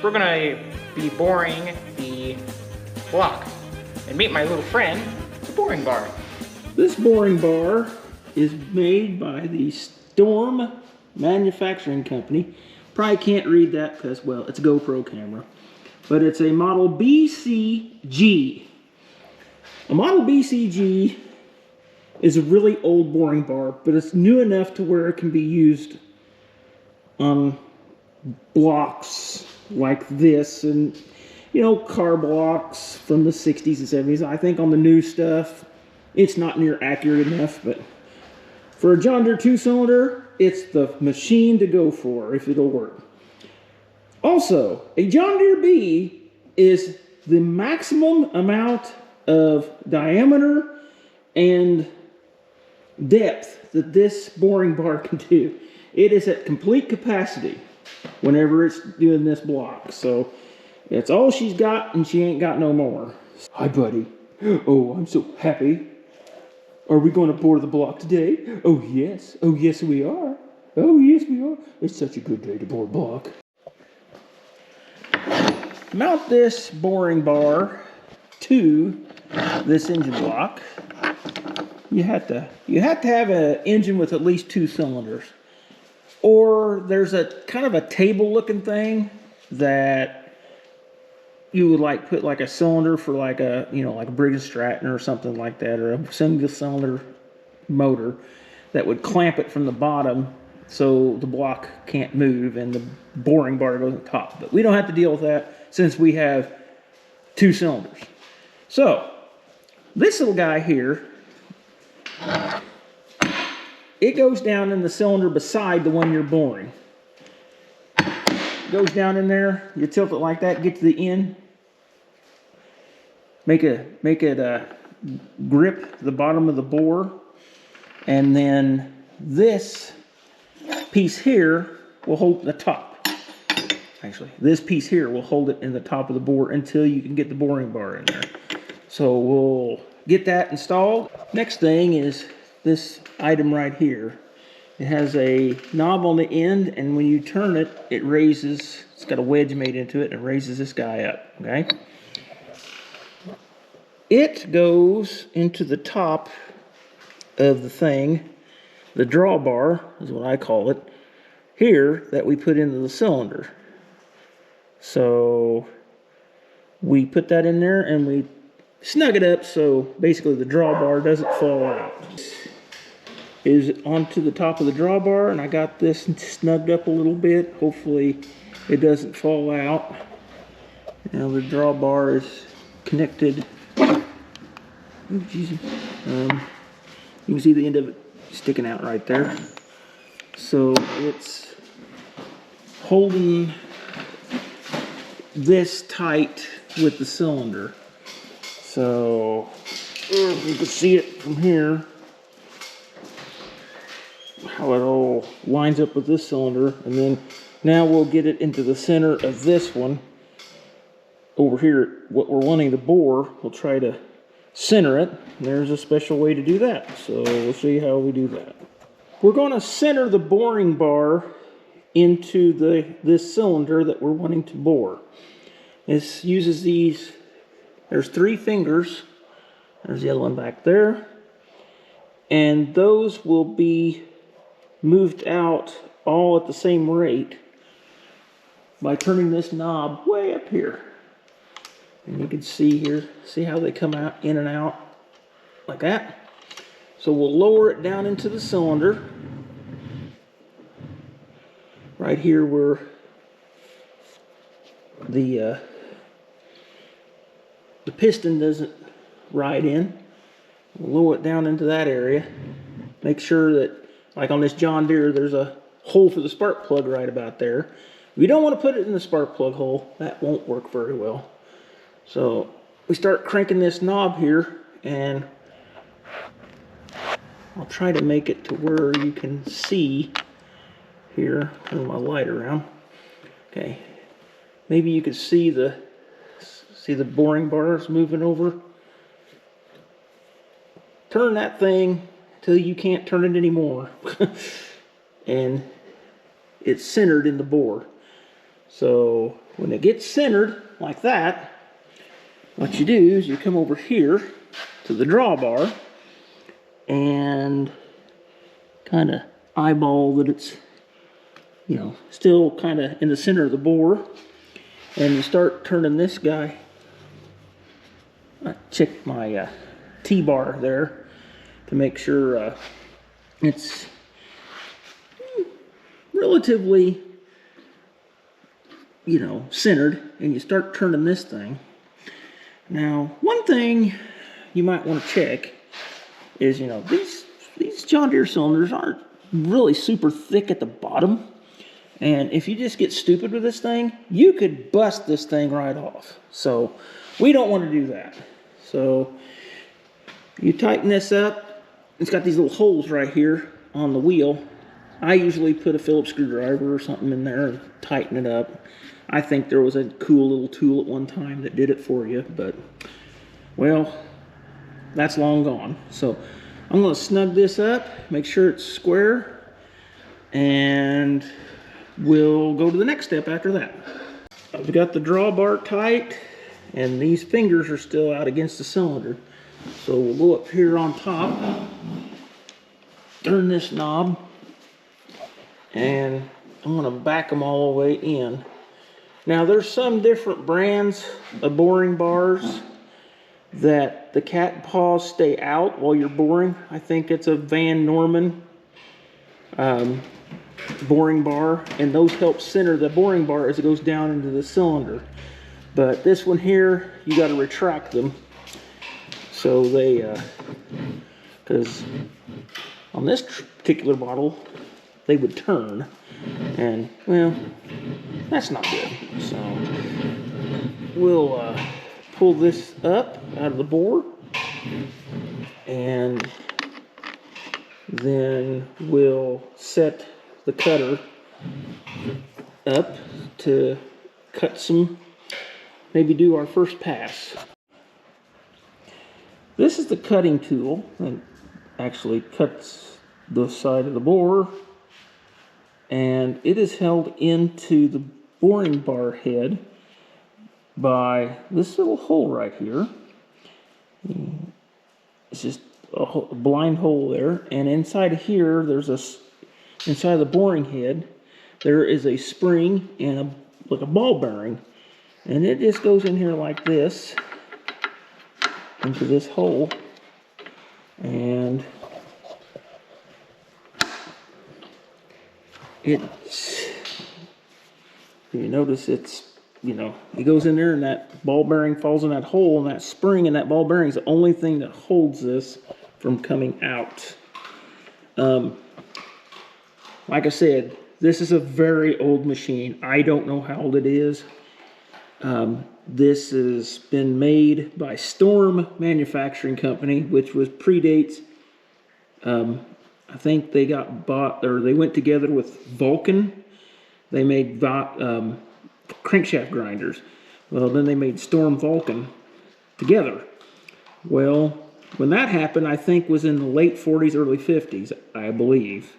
we're gonna be boring the block. And meet my little friend, the boring bar. This boring bar is made by the Storm Manufacturing Company. Probably can't read that because, well, it's a GoPro camera. But it's a model BCG. A model BCG is a really old boring bar, but it's new enough to where it can be used on blocks like this, and you know, car blocks from the 60s and 70s. I think on the new stuff, it's not near accurate enough, but for a John Deere 2-cylinder, it's the machine to go for if it'll work. Also, a John Deere B is the maximum amount of diameter and depth that this boring bar can do. It is at complete capacity whenever it's doing this block. So that's all she's got, and she ain't got no more. Hi, buddy. Oh, I'm so happy. Are we going to bore the block today? Oh, yes. Oh, yes, we are. Oh, yes, we are. It's such a good day to bore block. Mount this boring bar to this engine block. You have to have an engine with at least 2 cylinders. Or there's a kind of a table looking thing that you would like put like a cylinder for like a, you know, like a Briggs & Stratton or something like that, or a single cylinder motor that would clamp it from the bottom so the block can't move and the boring bar goes on top. But we don't have to deal with that since we have 2 cylinders. So this little guy here, it goes down in the cylinder beside the one you're boring. Goes down in there, you tilt it like that, get to the end, make it grip the bottom of the bore, and then this piece here will hold the top. Actually, this piece here will hold it in the top of the bore until you can get the boring bar in there. So we'll get that installed. Next thing is this item right here. It has a knob on the end, and when you turn it, it raises, it's got a wedge made into it, and it raises this guy up, okay? It goes into the top of the thing, the drawbar is what I call it, here, that we put into the cylinder. So we put that in there and we snug it up so basically the drawbar doesn't fall out. Is onto the top of the drawbar, and I got this snugged up a little bit. Hopefully it doesn't fall out. Now the drawbar is connected. Oh, geez. You can see the end of it sticking out right there. So it's holding this tight with the cylinder. So you can see it from here, how it all lines up with this cylinder, and then now we'll get it into the center of this one over here. What we're wanting to bore, we'll try to center it. There's a special way to do that, so we'll see how we do that. We're going to center the boring bar into this cylinder that we're wanting to bore. This uses these, there's 3 fingers, there's the other one back there, and those will be moved out all at the same rate by turning this knob way up here. And you can see here, see how they come out in and out like that. So we'll lower it down into the cylinder. Right here where the piston doesn't ride in. We'll lower it down into that area. Make sure that, like on this John Deere, there's a hole for the spark plug right about there. We don't want to put it in the spark plug hole. That won't work very well. So we start cranking this knob here, and I'll try to make it to where you can see here. Turn my light around. Okay, maybe you can see the boring bars moving over. Turn that thing till you can't turn it anymore. And it's centered in the bore. So when it gets centered like that, what you do is you come over here to the drawbar and kind of eyeball that it's, you know, still kind of in the center of the bore, and you start turning this guy. I check my T-bar there to make sure it's relatively, you know, centered, and you start turning this thing. Now, one thing you might want to check is, you know, these John Deere cylinders aren't really super thick at the bottom, and if you just get stupid with this thing, you could bust this thing right off. So we don't want to do that. So you tighten this up. It's got these little holes right here on the wheel. I usually put a Phillips screwdriver or something in there and tighten it up. I think there was a cool little tool at one time that did it for you, but, well, that's long gone. So I'm going to snug this up, make sure it's square, and we'll go to the next step after that. I've got the drawbar tight, and these fingers are still out against the cylinder. So we'll go up here on top, turn this knob, and I'm going to back them all the way in. Now, there's some different brands of boring bars that the cat paws stay out while you're boring. I think it's a Van Norman boring bar, and those help center the boring bar as it goes down into the cylinder. But this one here, you got to retract them. So they, because on this particular model, they would turn, and, well, that's not good. So we'll pull this up out of the bore, and then we'll set the cutter up to cut some, maybe do our first pass. This is the cutting tool that actually cuts the side of the bore, and it is held into the boring bar head by this little hole right here. It's just a blind hole there, and inside of here, inside of the boring head, there is a spring and like a ball bearing, and it just goes in here like this into this hole, and you notice it's, you know, it goes in there, and that ball bearing falls in that hole, and that spring and that ball bearing is the only thing that holds this from coming out. Like I said, this is a very old machine. I don't know how old it is. This has been made by Storm Manufacturing Company, which was predates. I think they got bought, or they went together with Vulcan. They made crankshaft grinders. Well, then they made Storm Vulcan together. Well, when that happened, I think was in the late 40s, early 50s, I believe,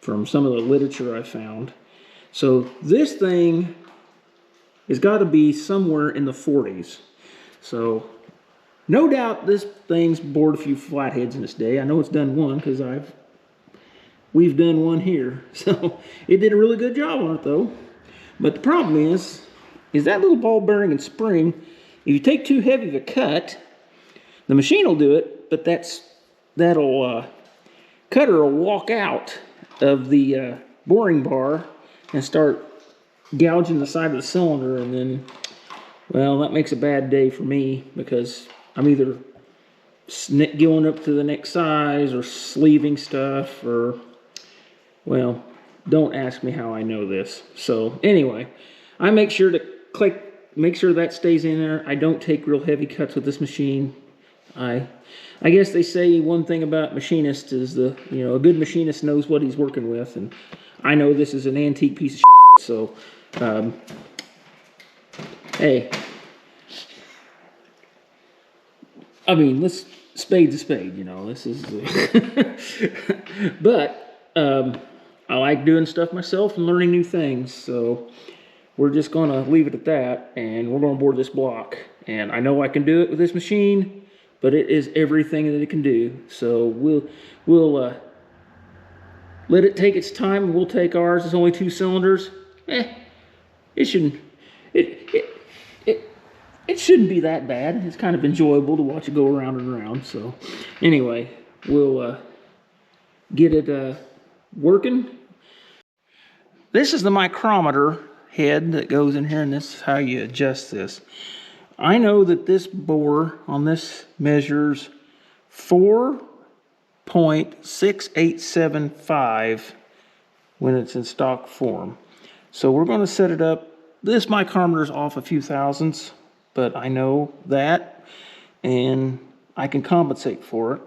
from some of the literature I found. So this thing has got to be somewhere in the 40s. So no doubt this thing's bored a few flatheads in its day. I know it's done one because we've done one here. So it did a really good job on it though. But the problem is that little ball bearing and spring, if you take too heavy of a cut, the machine will do it, but cutter will walk out of the boring bar and start gouging the side of the cylinder, and then, well, that makes a bad day for me because I'm either going up to the next size or sleeving stuff, or, well, don't ask me how I know this. So anyway, I make sure to make sure that stays in there. I don't take real heavy cuts with this machine. I guess they say one thing about machinists is a good machinist knows what he's working with, and I know this is an antique piece of shit, so hey, I mean, spade's a spade, you know, this is but I like doing stuff myself and learning new things. So we're just gonna leave it at that, and we're gonna bore this block. And I know I can do it with this machine, but it is everything that it can do. So we'll let it take its time, and we'll take ours. It's only 2 cylinders. It shouldn't it shouldn't be that bad. It's kind of enjoyable to watch it go around and around. So anyway, we'll get it working. This is the micrometer head that goes in here, and this is how you adjust this. I know that this bore on this measures 4.6875 when it's in stock form. So we're going to set it up. This micrometer is off a few thousandths, but I know that, and I can compensate for it.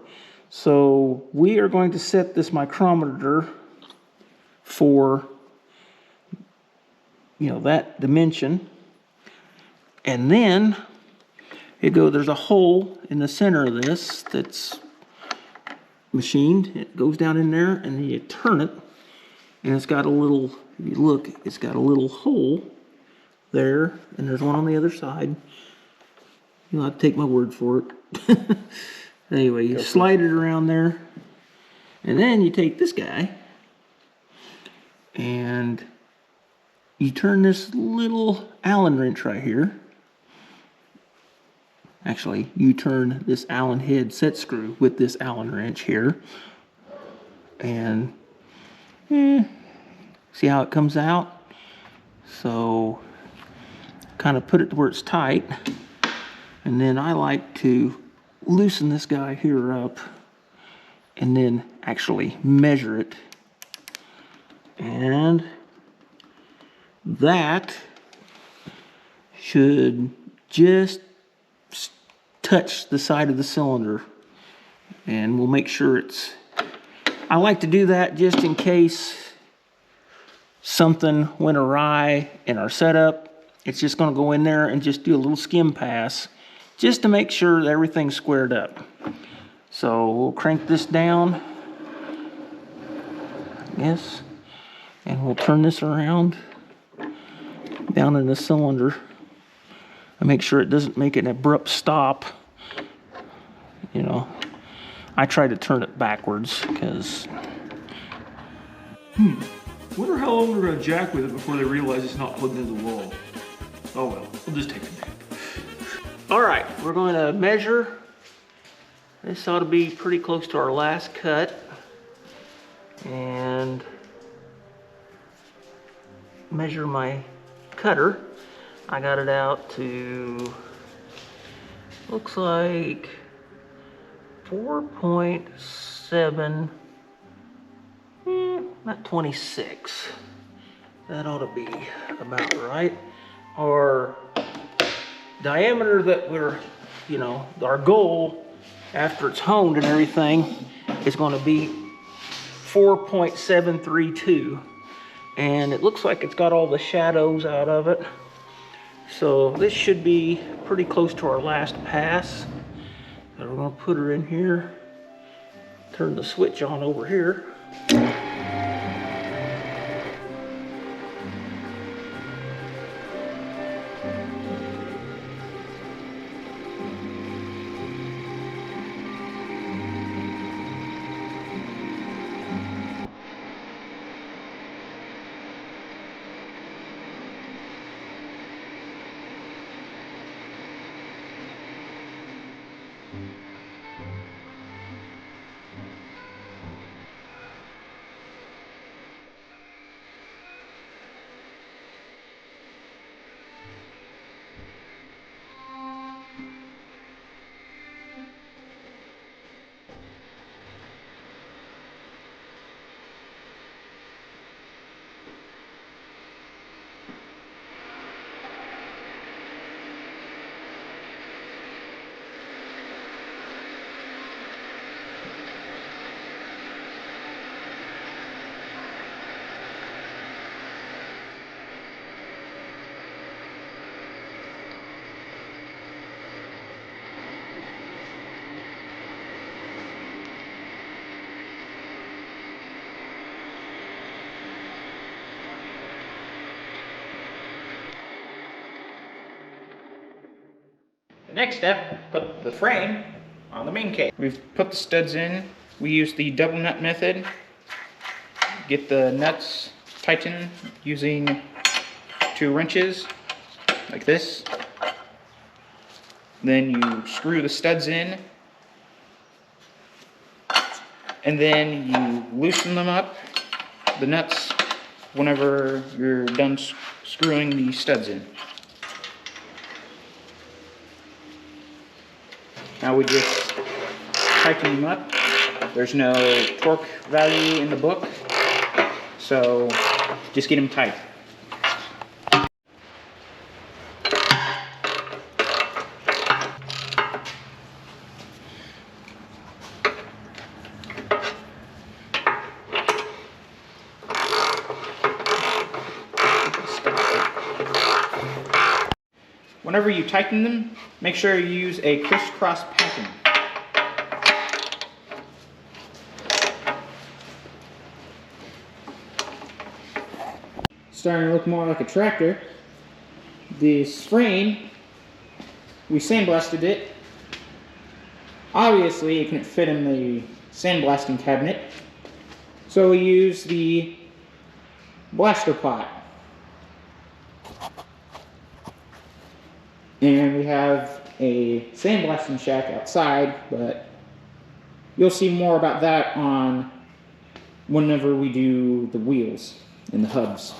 So we are going to set this micrometer for, you know, that dimension. And then there's a hole in the center of this that's machined. It goes down in there, and then you turn it, and it's got a little, if you look, it's got a little hole there, and there's one on the other side. You'll have to take my word for it. Anyway, you slide it around there, and then you take this guy, and you turn this little Allen wrench right here. Actually, you turn this Allen head set screw with this Allen wrench here. And see how it comes out? So kind of put it to where it's tight. And then I like to loosen this guy here up and then actually measure it. And that should just touch the side of the cylinder, and we'll make sure it's, I like to do that just in case something went awry in our setup. It's just going to go in there and just do a little skim pass just to make sure that everything's squared up. So we'll crank this down, yes, and we'll turn this around down in the cylinder and make sure it doesn't make an abrupt stop. You know, I try to turn it backwards because wonder how long they're going to jack with it before they realize it's not plugged into the wall. Oh well, we'll just take it back. All right, we're going to measure. This ought to be pretty close to our last cut, and measure my cutter. I got it out to, looks like 4.7, not 26. That ought to be about right. Our diameter that we're, you know, our goal after it's honed and everything is going to be 4.732. And it looks like it's got all the shadows out of it. So this should be pretty close to our last pass. So we're going to put her in here, turn the switch on over here. The next step, put the frame on the main case. We've put the studs in. We use the double nut method. Get the nuts tightened using 2 wrenches, like this. Then you screw the studs in, and then you loosen them up, the nuts, whenever you're done screwing the studs in. Now we just tighten them up. There's no torque value in the book, so just get them tight. Whenever you tighten them, make sure you use a crisscross pattern. Starting to look more like a tractor. This frame, we sandblasted it. Obviously, it couldn't fit in the sandblasting cabinet, so we used the blaster pot. And we have a sandblasting shack outside, but you'll see more about that on whenever we do the wheels and the hubs.